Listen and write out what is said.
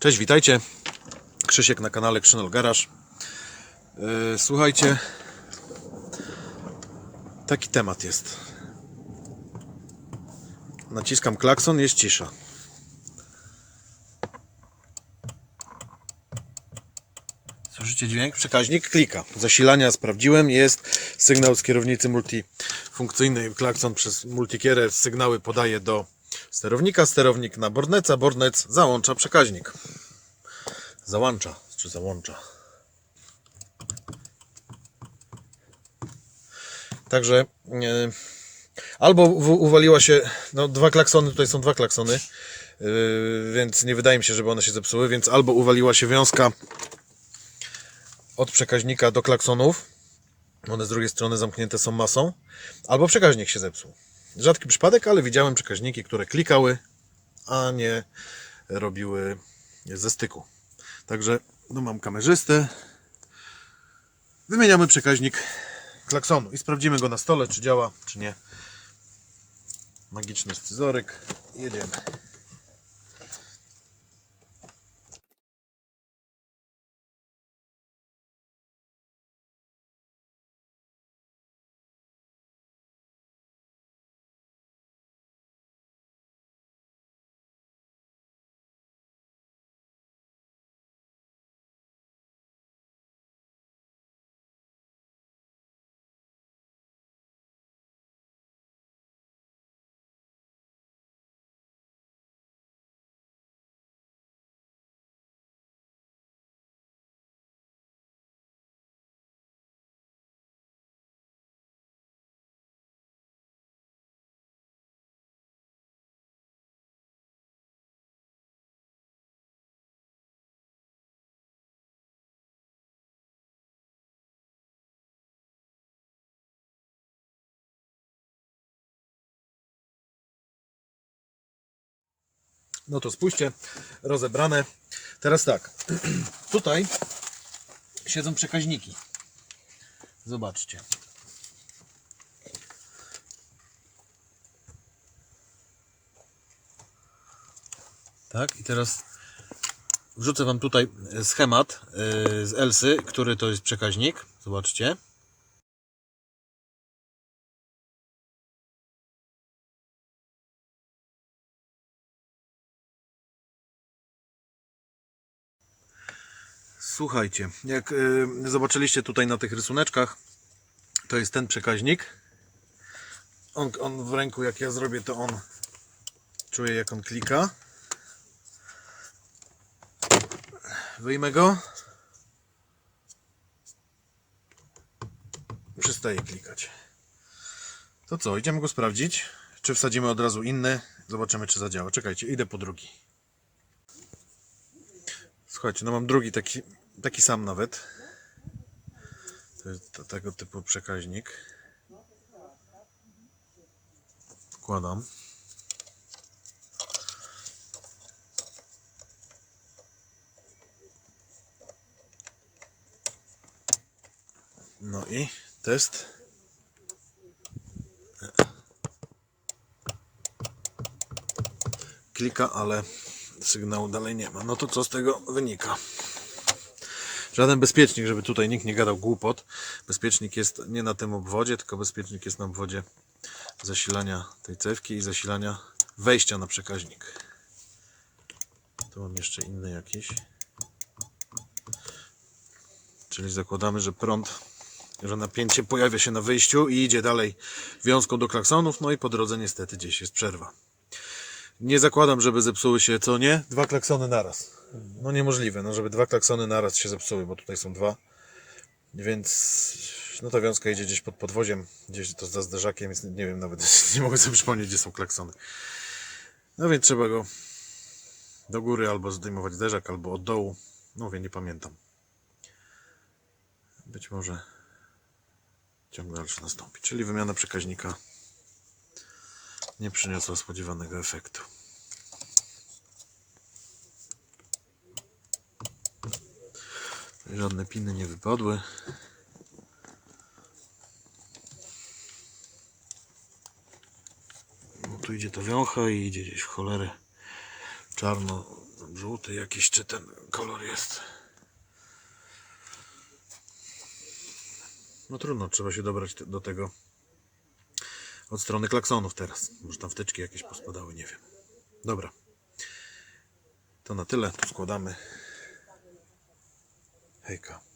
Cześć, witajcie. Krzysiek na kanale Krzynol Garage. Słuchajcie, taki temat jest. Naciskam klakson, jest cisza. Słyszycie dźwięk? Przekaźnik klika. Zasilania sprawdziłem, jest sygnał z kierownicy multifunkcyjnej. Klakson przez multikierę sygnały podaje do sterownika. Sterownik na bornec, bornec załącza przekaźnik. Załącza, czy załącza. Także albo uwaliła się, no dwa klaksony, tutaj są dwa klaksony, więc nie wydaje mi się, żeby one się zepsuły, więc albo uwaliła się wiązka od przekaźnika do klaksonów, one z drugiej strony zamknięte są masą, albo przekaźnik się zepsuł. Rzadki przypadek, ale widziałem przekaźniki, które klikały, a nie robiły ze styku. Także no mam kamerzystę, wymieniamy przekaźnik klaksonu i sprawdzimy go na stole, czy działa, czy nie. Magiczny scyzoryk, jedziemy. No to spójrzcie, rozebrane. Teraz tak, tutaj siedzą przekaźniki. Zobaczcie. Tak, i teraz wrzucę Wam tutaj schemat z Elsy, który to jest przekaźnik. Zobaczcie. Słuchajcie, jak zobaczyliście tutaj na tych rysuneczkach, to jest ten przekaźnik. On w ręku, jak ja zrobię, to on czuje, jak on klika. Wyjmę go. Przestaje klikać. To co, idziemy go sprawdzić. Czy wsadzimy od razu inny? Zobaczymy, czy zadziała. Czekajcie, idę po drugi. Słuchajcie, no mam drugi taki sam nawet. To jest tego typu przekaźnik. Wkładam. No i test. Klika, ale sygnału dalej nie ma. No to co z tego wynika? Żaden bezpiecznik, żeby tutaj nikt nie gadał głupot. Bezpiecznik jest nie na tym obwodzie, tylko bezpiecznik jest na obwodzie zasilania tej cewki i zasilania wejścia na przekaźnik. Tu mam jeszcze inny jakiś. Czyli zakładamy, że prąd, że napięcie pojawia się na wyjściu i idzie dalej wiązką do klaksonów, no i po drodze niestety gdzieś jest przerwa. Nie zakładam, żeby zepsuły się, co nie? Dwa klaksony naraz. No niemożliwe, no żeby dwa klaksony naraz się zepsuły, bo tutaj są dwa. Więc no ta wiązka idzie gdzieś pod podwoziem, gdzieś to za zderzakiem, jest, nie wiem nawet, nie mogę sobie przypomnieć, gdzie są klaksony. No więc trzeba go do góry albo zdejmować zderzak, albo od dołu. No wiem, nie pamiętam. Być może ciąg dalszy nastąpi. Czyli wymiana przekaźnika nie przyniosła spodziewanego efektu. Żadne piny nie wypadły. No tu idzie ta wiącha i idzie gdzieś w cholerę czarno żółty jakiś, czy ten kolor jest. No trudno, trzeba się dobrać do tego od strony klaksonów teraz. Może tam wtyczki jakieś pospadały, nie wiem. Dobra. To na tyle, tu składamy. Hejka.